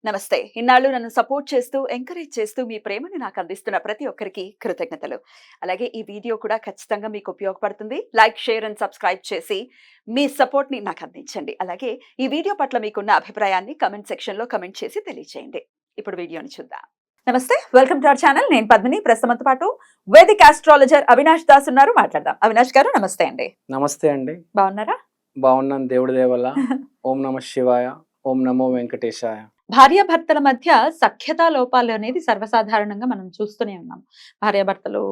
నమస్తే. ఇన్నాళ్ళు నన్ను సపోర్ట్ చేస్తూ, ఎంకరేజ్ చేస్తూ మీ ప్రేమని నాకు అందిస్తున్న ప్రతి ఒక్కరికి కృతజ్ఞతలు. అలాగే ఈ వీడియో కూడా ఖచ్చితంగా మీకు ఉపయోగపడుతుంది. లైక్, షేర్ అండ్ సబ్స్క్రైబ్ చేసి మీ సపోర్ట్‌ని నాకు అందించండి. అలాగే ఈ వీడియో పట్ల మీకున్న అభిప్రాయాన్ని కామెంట్ సెక్షన్‌లో కామెంట్ చేసి తెలియజేయండి. ఇప్పుడు వీడియోని చూద్దాం. నమస్తే. Welcome to our channel. నేను పద్మిని. ప్రస్తుతంతో పాటు వేదిక్ ఆస్ట్రాలజర్ అవినాష్ దాస్ ఉన్నారు. మాట్లాడదాం. అవినాష్ గారు నమస్తే అండి. నమస్తే అండి. బాగున్నారా? బాగున్నాను దేవుడి దయ వల్ల. ఓం నమః శివాయ. ఓం నమో వెంకటేశాయ. భార్యాభర్తల మధ్య సఖ్యతా లోపాలు అనేది సర్వసాధారణంగా మనం చూస్తూనే ఉన్నాం. భార్యాభర్తలు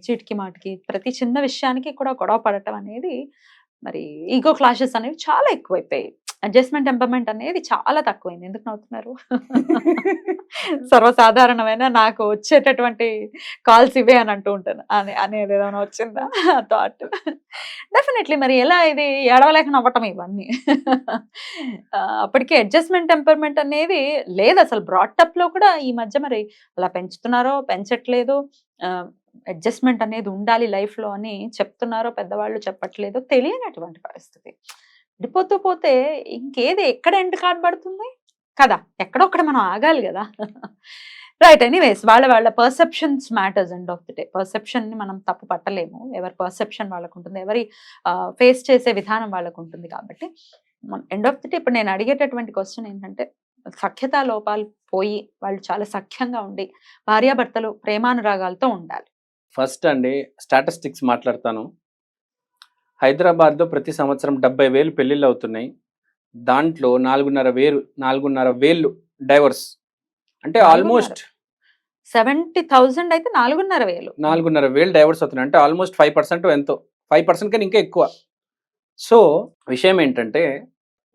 చీటికి మాటికి ప్రతి చిన్న విషయానికి కూడా గొడవ పడటం అనేది మరి ఈగో క్లాషెస్ అనేవి చాలా ఎక్కువైపోయాయి. అడ్జస్ట్మెంట్ టెంపర్మెంట్ అనేది చాలా తక్కువైంది. ఎందుకు నవ్వుతున్నారు? సర్వసాధారణమైన నాకు వచ్చేటటువంటి కాల్స్ ఇవే అని అంటూ ఉంటాను. అనేది ఏమైనా వచ్చిందా థాట్? డెఫినెట్లీ మరి ఎలా ఇది ఏడవలేక నవ్వటం ఇవన్నీ. అప్పటికి అడ్జస్ట్మెంట్ టెంపర్మెంట్ అనేది లేదు అసలు. బ్రాటప్ లో కూడా ఈ మధ్య మరి అలా పెంచుతున్నారో పెంచట్లేదు. అడ్జస్ట్మెంట్ అనేది ఉండాలి లైఫ్ లో అని చెప్తున్నారో పెద్దవాళ్ళు చెప్పట్లేదు. తెలియనటువంటి పరిస్థితి. విడిపోతూ పోతే ఇంకేది ఎక్కడ ఎండ్ కార్డ్ పడుతుంది కదా, ఎక్కడో ఒకటి మనం ఆగాలి కదా. రైట్. ఎనీవేస్ వాళ్ళ perceptions matters. End of the day perception ని మనం తప్పు పట్టలేము. ఎవరి పర్సెప్షన్ వాళ్ళకు ఉంటుంది, ఎవరి ఫేస్ చేసే విధానం వాళ్ళకు ఉంటుంది. కాబట్టి ఎండ్ ఆఫ్ ది డే ఇప్పుడు నేను అడిగేటటువంటి క్వశ్చన్ ఏంటంటే, సఖ్యతా లోపాలు పోయి వాళ్ళు చాలా సఖ్యంగా ఉండి భార్యాభర్తలు ప్రేమానురాగాలతో ఉండాలి. ఫస్ట్ అండి స్టాటిస్టిక్స్ మాట్లాడతాను. హైదరాబాద్లో ప్రతి సంవత్సరం 70,000 పెళ్ళిళ్ళు అవుతున్నాయి. దాంట్లో 4,500 డైవర్స్. అంటే ఆల్మోస్ట్ 70,000 అయితే 4,500. 4,500 డైవర్స్ అవుతున్నాయి. అంటే ఆల్మోస్ట్ 5% ఎంతో, 5% కన్నా ఇంకా ఎక్కువ. సో విషయం ఏంటంటే,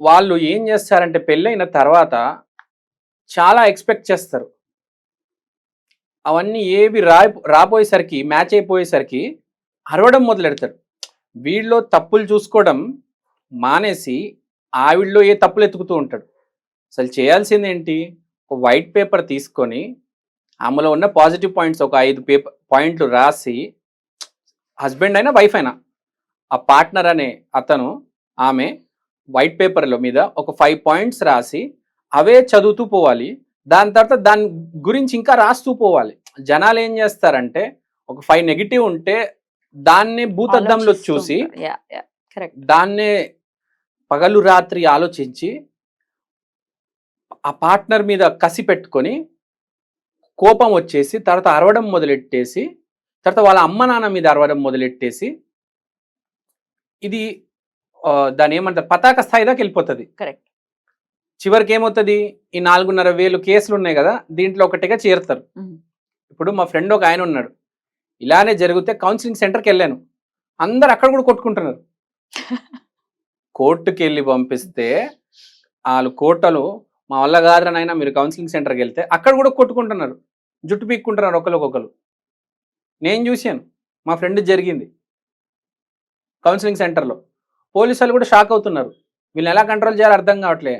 వాళ్ళు ఏం చేస్తారంటే పెళ్ళైన తర్వాత చాలా ఎక్స్పెక్ట్ చేస్తారు. అవన్నీ ఏవి రాపోయేసరికి, మ్యాచ్ అయిపోయేసరికి అరవడం మొదలెడతారు. వీళ్ళలో తప్పులు చూసుకోవడం మానేసి ఆవిడలో ఏ తప్పులు ఎత్తుకుతూ ఉంటాడు. అసలు చేయాల్సింది ఏంటి? ఒక వైట్ పేపర్ తీసుకొని ఆమెలో ఉన్న పాజిటివ్ పాయింట్స్ ఒక 5 పాయింట్లు రాసి, హస్బెండ్ అయినా వైఫ్ అయినా ఆ పార్ట్నర్ అనే అతను ఆమె వైట్ పేపర్ల మీద ఒక 5 పాయింట్స్ రాసి అవే చదువుతూ పోవాలి. దాని తర్వాత దాని గురించి ఇంకా రాస్తూ పోవాలి. జనాలు ఏం చేస్తారంటే, ఒక 5 నెగిటివ్ ఉంటే దాన్నే భూతద్దంలో చూసి దాన్నే పగలు రాత్రి ఆలోచించి ఆ పార్ట్నర్ మీద కసి పెట్టుకొని కోపం వచ్చేసి తర్వాత అరవడం మొదలెట్టేసి, తర్వాత వాళ్ళ అమ్మ నాన్న మీద అరవడం మొదలెట్టేసి, ఇది దాని ఏమంటారు పతాక స్థాయి దాకా వెళ్ళిపోతుంది. కరెక్ట్. చివరికి ఏమవుతుంది, ఈ 4,500 కేసులు ఉన్నాయి కదా, దీంట్లో ఒకటిగా చేరుతారు. ఇప్పుడు మా ఫ్రెండ్ ఒక ఆయన ఉన్నాడు, ఇలానే జరిగితే కౌన్సిలింగ్ సెంటర్కి వెళ్ళాను. అందరు అక్కడ కూడా కొట్టుకుంటున్నారు. కోర్టుకి వెళ్ళి పంపిస్తే వాళ్ళు కోర్టులు మా వల్ల కాదనైనా మీరు కౌన్సిలింగ్ సెంటర్కి వెళ్తే అక్కడ కూడా కొట్టుకుంటున్నారు, జుట్టు పీక్కుంటున్నారు ఒకరికొకరు. నేను చూశాను, మా ఫ్రెండ్ జరిగింది కౌన్సిలింగ్ సెంటర్లో. పోలీసు వాళ్ళు కూడా షాక్ అవుతున్నారు, వీళ్ళని ఎలా కంట్రోల్ చేయాలో అర్థం కావట్లే.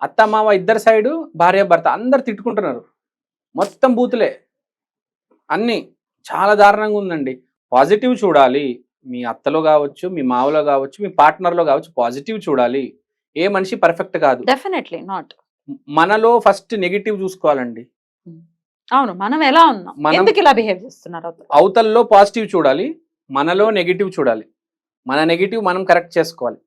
అత్త మామ ఇద్దరు సైడు, భార్య భర్త అందరు తిట్టుకుంటున్నారు. మొత్తం బూతులే అన్నీ. చాలా దారుణంగా ఉందండి. పాజిటివ్ చూడాలి. మీ అత్తలో కావచ్చు, మీ మావలో కావచ్చు, మీ పార్ట్నర్లో కావచ్చు, పాజిటివ్ చూడాలి. ఏ మనిషి పర్ఫెక్ట్ కాదు. Definitely not. మనలో ఫస్ట్ నెగిటివ్ చూసుకోవాలండి. అవును, మనం ఎలా ఉన్నాం, ఎందుకు ఇలా బిహేవ్ చేస్తున్నారు. అవతల్లో పాజిటివ్ చూడాలి, మనలో నెగిటివ్ చూడాలి. మన నెగిటివ్ మనం కరెక్ట్ చేసుకోవాలి.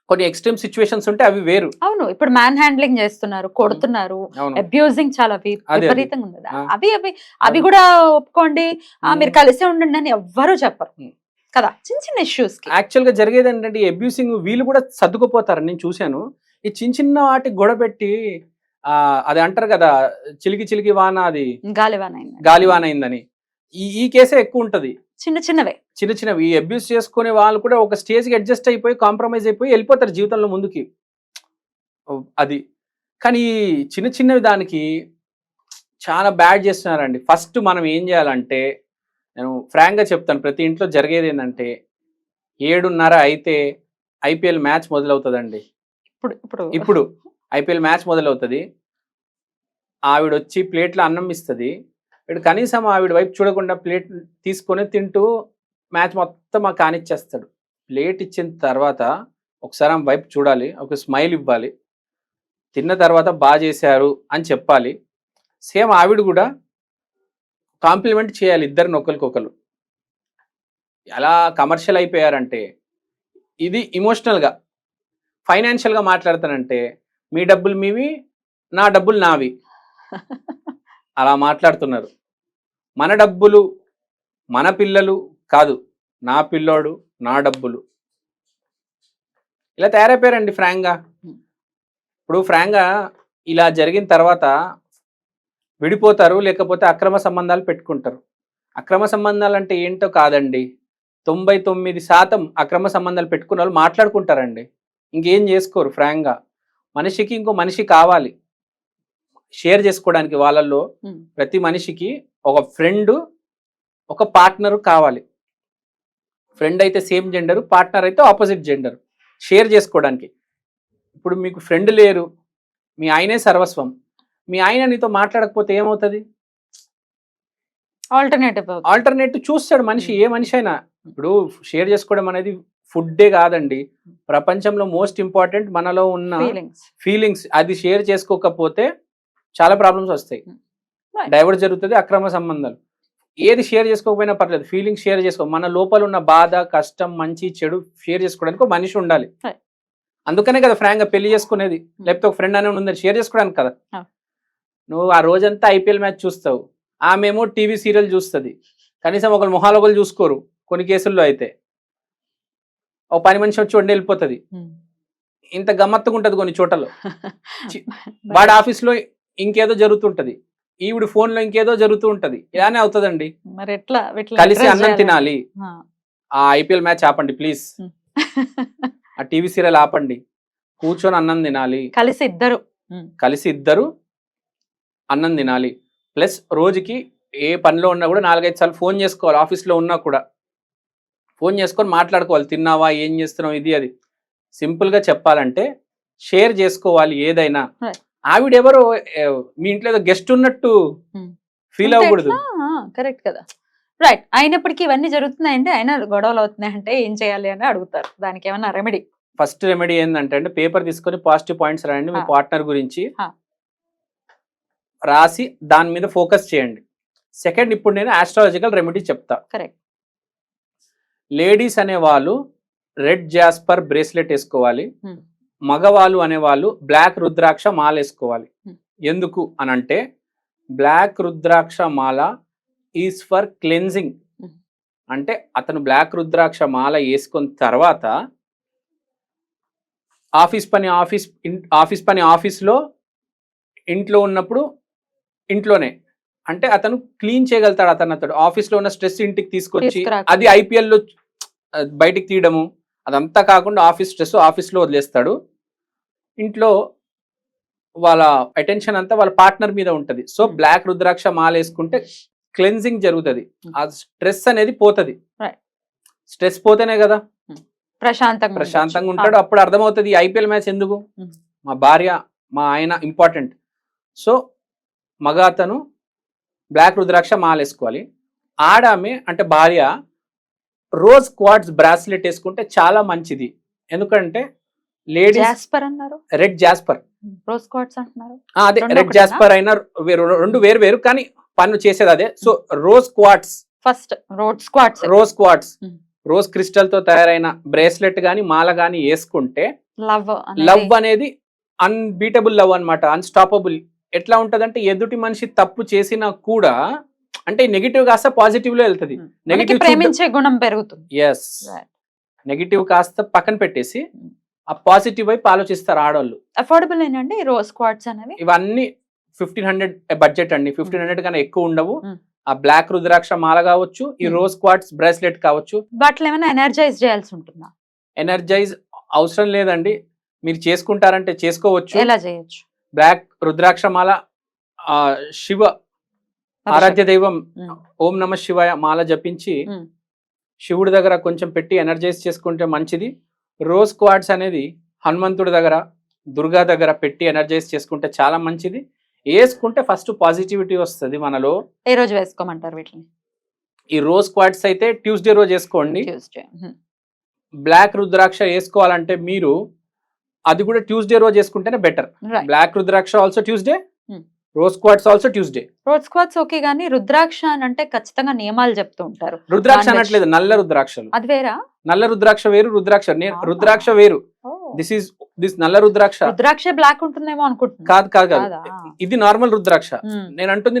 కొన్ని ఎక్స్ట్రీమ్ సిచ్యువేషన్స్ ఉంటే అవి వేరు. అవును, ఇప్పుడు మ్యాన్ హ్యాండ్లింగ్ చేస్తున్నారు, కొడుతున్నారు, అబ్యూజింగ్ చాలా విపరీతంగా ఉంది. అవి కూడా ఒప్పుకోండి, మీరు కలిసే ఉండండి అని ఎవ్వరూ చెప్పరు కదా. చిన్న చిన్న ఇష్యూస్ యాక్చువల్ గా జరిగేది ఏంటంటే, అబ్యూసింగ్ వీళ్ళు కూడా సర్దుకుపోతారు. నేను చూశాను, ఈ చిన్న చిన్న వాటికి గొడవ పెట్టి అది అంటారు కదా, చిలికి చిలికి వాన అది గాలివాన అయిందని. ఈ కేసే ఎక్కువ ఉంటది. చిన్నవి ఈ అబ్యూస్ చేసుకునే వాళ్ళు కూడా ఒక స్టేజ్కి అడ్జస్ట్ అయిపోయి, కాంప్రమైజ్ అయిపోయి వెళ్ళిపోతారు జీవితంలో ముందుకి. అది కానీ చిన్న చిన్నవి దానికి చాలా బ్యాడ్ చేస్తున్నారండి. ఫస్ట్ మనం ఏం చేయాలంటే, నేను ఫ్రాంక్గా చెప్తాను, ప్రతి ఇంట్లో జరిగేది ఏంటంటే, 7:30 అయితే ఐపీఎల్ మ్యాచ్ మొదలవుతుందండి. ఇప్పుడు ఐపీఎల్ మ్యాచ్ మొదలవుతుంది. ఆవిడ వచ్చి ప్లేట్లో అన్నం ఇస్తుంది. వీడు కనీసం ఆవిడ వైపు చూడకుండా ప్లేట్ తీసుకొని తింటూ మ్యాచ్ మొత్తం మాకు కానిచ్చేస్తాడు. ప్లేట్ ఇచ్చిన తర్వాత ఒకసారి ఆమె వైపు చూడాలి, ఒక స్మైల్ ఇవ్వాలి. తిన్న తర్వాత బాగా చేశారు అని చెప్పాలి. సేమ్ ఆవిడ కూడా కాంప్లిమెంట్ చేయాలి ఇద్దరిని ఒకరికొకరు. ఎలా కమర్షియల్ అయిపోయారంటే, ఇది ఇమోషనల్గా ఫైనాన్షియల్గా మాట్లాడతానంటే మీ డబ్బులు మీవి, నా డబ్బులు నావి, అలా మాట్లాడుతున్నారు. మన డబ్బులు మన పిల్లలు కాదు, నా పిల్లోడు నా డబ్బులు, ఇలా తయారైపోయారండి ఫ్రాంక్గా. ఇప్పుడు ఫ్రాంక్గా ఇలా జరిగిన తర్వాత విడిపోతారు, లేకపోతే అక్రమ సంబంధాలు పెట్టుకుంటారు. అక్రమ సంబంధాలు అంటే ఏంటో కాదండి, 99% అక్రమ సంబంధాలు పెట్టుకున్న వాళ్ళు మాట్లాడుకుంటారండి, ఇంకేం చేసుకోరు. ఫ్రాంక్గా మనిషికి ఇంకో మనిషి కావాలి షేర్ చేసుకోవడానికి. వాళ్ళల్లో ప్రతి మనిషికి ఒక ఫ్రెండ్, ఒక పార్ట్నర్ కావాలి. ఫ్రెండ్ అయితే సేమ్ జెండర్, పార్ట్నర్ అయితే ఆపోజిట్ జెండర్, షేర్ చేసుకోవడానికి. ఇప్పుడు మీకు ఫ్రెండ్ లేరు, మీ ఆయనే సర్వస్వం, మీ ఆయన నీతో మాట్లాడకపోతే ఏమవుతుంది? ఆల్టర్నేటివ్ చూస్తాడు మనిషి, ఏ మనిషి అయినా. ఇప్పుడు షేర్ చేసుకోవడం అనేది ఫుడ్డే కాదండి, ప్రపంచంలో మోస్ట్ ఇంపార్టెంట్ మనలో ఉన్న ఫీలింగ్స్. అది షేర్ చేసుకోకపోతే చాలా ప్రాబ్లమ్స్ వస్తాయి, డైవర్స్ జరుగుతుంది, అక్రమ సంబంధాలు. ఏది షేర్ చేసుకోకపోయినా పర్లేదు, ఫీలింగ్స్ షేర్ చేసుకో. మన లోపల ఉన్న బాధ, కష్టం, మంచి చెడు షేర్ చేసుకోవడానికి ఒక మనిషి ఉండాలి. అందుకనే కదా ఫ్రాంక్గా పెళ్లి చేసుకునేది, లేకపోతే ఒక ఫ్రెండ్ అనే ఉంది షేర్ చేసుకోవడానికి కదా. నువ్వు ఆ రోజంతా ఐపీఎల్ మ్యాచ్ చూస్తావు, ఆమెమో టీవీ సీరియల్ చూస్తుంది, కనీసం ఒకరు మొహాలు ఒకరు చూసుకోరు కొన్ని కేసుల్లో. అయితే ఒక పని మనిషి వచ్చి వండి వెళ్ళిపోతుంది. ఇంత గమ్మత్తుగా ఉంటుంది కొన్ని చోట్లలో. వాడి ఆఫీస్లో ఇంకేదో జరుగుతుంటది, ఈవిడ ఫోన్లో ఇంకేదో జరుగుతూ ఉంటది, ఇలానే అవుతుందండి. మరి ఎట్లా కలిసి అన్నం తినాలి. ఆ ఐపీఎల్ మ్యాచ్ ఆపండి ప్లీజ్, ఆ టీవీ సీరియల్ ఆపండి, కూర్చొని అన్నం తినాలి, కలిసి ఇద్దరు అన్నం తినాలి. ప్లస్ రోజుకి ఏ పనిలో ఉన్నా కూడా 4-5 సార్లు ఫోన్ చేసుకోవాలి, ఆఫీస్లో ఉన్నా కూడా ఫోన్ చేసుకొని మాట్లాడుకోవాలి, తిన్నావా, ఏం చేస్తున్నావు, ఇది అది. సింపుల్గా చెప్పాలంటే షేర్ చేసుకోవాలి ఏదైనా. ఆవిడెవరో మీ ఇంట్లో ఏదో గెస్ట్ ఉన్నట్టు ఫీల్ అవ్వకూడదు. కరెక్ట్ కదా, రైట్. అయినప్పటికీ ఇవన్నీ జరుగుతున్నాయంటే, అయినా గొడవలు అవుతున్నాయంటే ఏం చేయాలి అని అడుగుతారు, దానికి ఏమన్నా రెమెడీ? ఫస్ట్ రెమెడీ ఏంటంటే అండి, పేపర్ తీసుకొని పాజిటివ్ పాయింట్స్ రాయండి, మీ పార్ట్నర్ గురించి రాసి దాని మీద ఫోకస్ చేయండి. సెకండ్, ఇప్పుడు నేను ఆస్ట్రాలజికల్ రెమెడీ చెప్తా. కరెక్ట్. లేడీస్ అనే వాళ్ళు రెడ్ జాస్పర్ బ్రేస్లెట్ వేసుకోవాలి, మగవాళ్ళు అనేవాళ్ళు బ్లాక్ రుద్రాక్ష మాల వేసుకోవాలి. ఎందుకు అనంటే, black rudraksha mala is for cleansing. అంటే అతను బ్లాక్ రుద్రాక్ష మాల వేసుకున్న తర్వాత ఆఫీస్ పని ఆఫీస్లో, ఇంట్లో ఉన్నప్పుడు ఇంట్లోనే. అంటే అతను క్లీన్ చేయగలుగుతాడు. అతను ఆఫీస్లో ఉన్న స్ట్రెస్ ఇంటికి తీసుకొచ్చి అది ఐపీఎల్లో బయటికి తీయడము, అదంతా కాకుండా ఆఫీస్ స్ట్రెస్ ఆఫీస్లో వదిలేస్తాడు. ఇంట్లో వాళ్ళ అటెన్షన్ అంతా వాళ్ళ పార్ట్నర్ మీద ఉంటుంది. సో బ్లాక్ రుద్రాక్ష మాల వేసుకుంటే క్లెన్జింగ్ జరుగుతుంది, ఆ స్ట్రెస్ అనేది పోతుంది. స్ట్రెస్ పోతేనే కదా ప్రశాంతంగా ఉంటాడు. అప్పుడు అర్థమవుతుంది ఐపీఎల్ మ్యాచ్ ఎందుకు, మా భార్య మా ఆయన ఇంపార్టెంట్. సో మగ అతను బ్లాక్ రుద్రాక్ష మాల వేసుకోవాలి. ఆడామె అంటే భార్య రోజ్ క్వార్ట్జ్ బ్రాస్లెట్ వేసుకుంటే చాలా మంచిది. ఎందుకంటే ladies red Jasper, rose quartz అంటున్నారు, అదే రెడ్ జాస్పర్ అయినా రెండు వేరు వేరు, కానీ పన్ను చేసేది అదే. So rose quartz, first rose quartz rose crystal తో తయారైన బ్రేస్లెట్ గాని మాల గాని వేసుకుంటే లవ్ అనేది అన్బీటబుల్ లవ్ అన్నమాట, అన్స్టాపబుల్. ఎట్లా ఉంటదంటే, ఎదుటి మనిషి తప్పు చేసినా కూడా, అంటే నెగిటివ్ కాస్త పాజిటివ్ లో వెళ్తుంది, నెగిటివ్ ప్రేమించే గుణం పెరుగుతుంది. ఎస్, నెగిటివ్ కాస్త పక్కన పెట్టేసి ఆ పాజిటివ్ వైపు ఆలోచిస్తారు ఆడవాళ్ళు. అఫోర్డబుల్ ఏనండి రోజ్ క్వార్ట్జ్ అనేవి? ఇవన్నీ 1500 బడ్జెట్ అండి, 1500 కన్నా ఎక్కువ ఉండవు. ఆ బ్లాక్ రుద్రాక్ష మాల కావచ్చు, ఈ రోజ్ క్వార్ట్జ్ బ్రేస్లెట్ కావచ్చు. వాటిలో ఏమైనా ఎనర్జైజ్ చేయాల్సి ఉంటుందా? ఎనర్జైజ్ అవసరం లేదండి, మీరు చేసుకుంటారంటే చేసుకోవచ్చు. ఎలా చేయొచ్చు? బ్లాక్ రుద్రాక్ష మాల శివ ఆరాధ్య దైవం ఓం నమ శివాయ మాల జపించి శివుడి దగ్గర కొంచెం పెట్టి ఎనర్జైజ్ చేసుకుంటే మంచిది. రోజ్ క్వార్ట్జ్ అనేది హనుమంతుడి దగ్గర, దుర్గా దగ్గర పెట్టి ఎనర్జైజ్ చేసుకుంటే చాలా మంచిది. వేసుకుంటే ఫస్ట్ పాజిటివిటీ వస్తుంది మనలో. ఏ రోజు వేసుకోమంటారు వీటిని? ఈ రోజ్ క్వార్ట్జ్ అయితే ట్యూస్డే రోజు వేసుకోండి. బ్లాక్ రుద్రాక్ష వేసుకోవాలంటే మీరు అది కూడా ట్యూస్డే రోజు వేసుకుంటేనే better. Right. Black rudraksha also Tuesday, Hmm. Rose quartz also Tuesday. రోడ్ స్క్వాట్స్ ఓకే గానీ రుద్రాక్ష అని అంటే ఖచ్చితంగా నియమాలు చెప్తూ ఉంటారు. రుద్రాక్ష Non-veg. అనట్లేదు, నల్ల రుద్రాక్షలు. అది వేరా? నల్ల రుద్రాక్ష వేరు, రుద్రాక్ష అవునా? రుద్రాక్ష వేరు. దిస్ నల్ల రుద్రాక్ష రుద్రాక్ష బ్లాక్ ఉంటుందేమో అనుకుంటున్నా. కాదు కాదు కాదు, కాదా? ఇది నార్మల్ రుద్రాక్ష. ఉమ్, నేను అంటుంది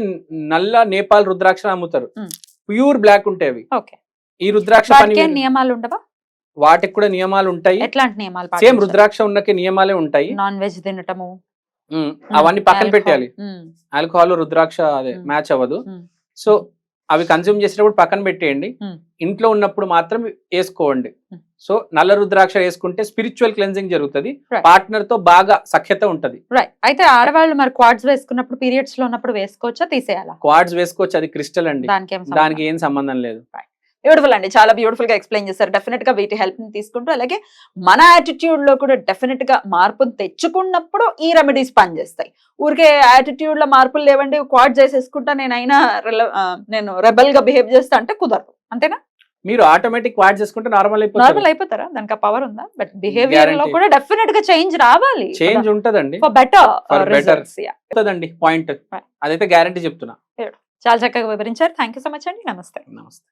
నల్ల నేపాల్ రుద్రాక్ష అమ్ముతారు, Hmm. ప్యూర్ బ్లాక్ ఉంటాయి అవి. ఓకే. ఈ రుద్రాక్ష పని వాటికి ఏం వేరు. నియమాలు ఉండవా? వాటికి కూడా నియమాలు ఉంటాయి. ఎట్లాంటి నియమాలు? సేమ్ రుద్రాక్ష ఉన్నకే నియమాలే ఉంటాయి. నాన్ వెజ్ తినటము, అవన్నీ పక్కన alcohol. పెట్టాలి. ఆల్కహాల్ రుద్రాక్ష అదే Hmm. మ్యాచ్ అవ్వదు. Hmm. సో అవి కన్జ్యూమ్ చేసేటప్పుడు పక్కన పెట్టేయండి. Hmm. ఇంట్లో ఉన్నప్పుడు మాత్రం వేసుకోండి. Hmm. సో నల్ల రుద్రాక్ష వేసుకుంటే స్పిరిచువల్ క్లెన్జింగ్ జరుగుతుంది, Right. పార్ట్నర్ తో బాగా సఖ్యత ఉంటది. రైట్. అయితే ఆడవాళ్ళు మరి క్వాడ్స్ వేసుకున్నప్పుడు పీరియడ్స్ లో ఉన్నప్పుడు వేసుకోవచ్చా, తీసేయాలా? క్వార్ట్స్ వేసుకోవచ్చు, అది క్రిస్టల్ అండి, దానికి ఏం దానికి ఏం సంబంధం లేదు. బ్యూటిఫుల్ అండి, చాలా బ్యూటిఫుల్ గా ఎక్స్ప్లెయిన్ చేశారు. డెఫినెట్ గా వీటి హెల్ప్ ని తీసుకుంటూ అలాగే మన యాటిట్యూడ్ లో కూడా డెఫినెట్ గా మార్పును తెచ్చుకున్నప్పుడు ఈ రెమెడీస్ పనిచేస్తాయి. ఊరికే యాటిట్యూడ్ లో మార్పులు లేవండి, క్వాడ్ చేసేసుకుంటా నేను రెబల్ గా బిహేవ్ చేస్తా అంటే కుదరదు. అంతేనా? మీరు ఆటోమేటిక్ క్వార్ట్స్ చేసుకుంటే నార్మల్ నార్మల్ అయిపోతారా? దానికి ఆ పవర్ ఉందా? బట్ బిహేవియర్ లో Guarantee. కూడా డెఫినెట్ గా చేంజ్ రావాలి. చేంజ్ ఉంటదండి, for better For better. Results. ఉంటదండి పాయింట్, Right. అదైతే గ్యారంటీ చెప్తున్నా. చాలా చక్కగా వివరించారు. థ్యాంక్ యూ సో మచ్ అండి. నమస్తే. నమస్తే.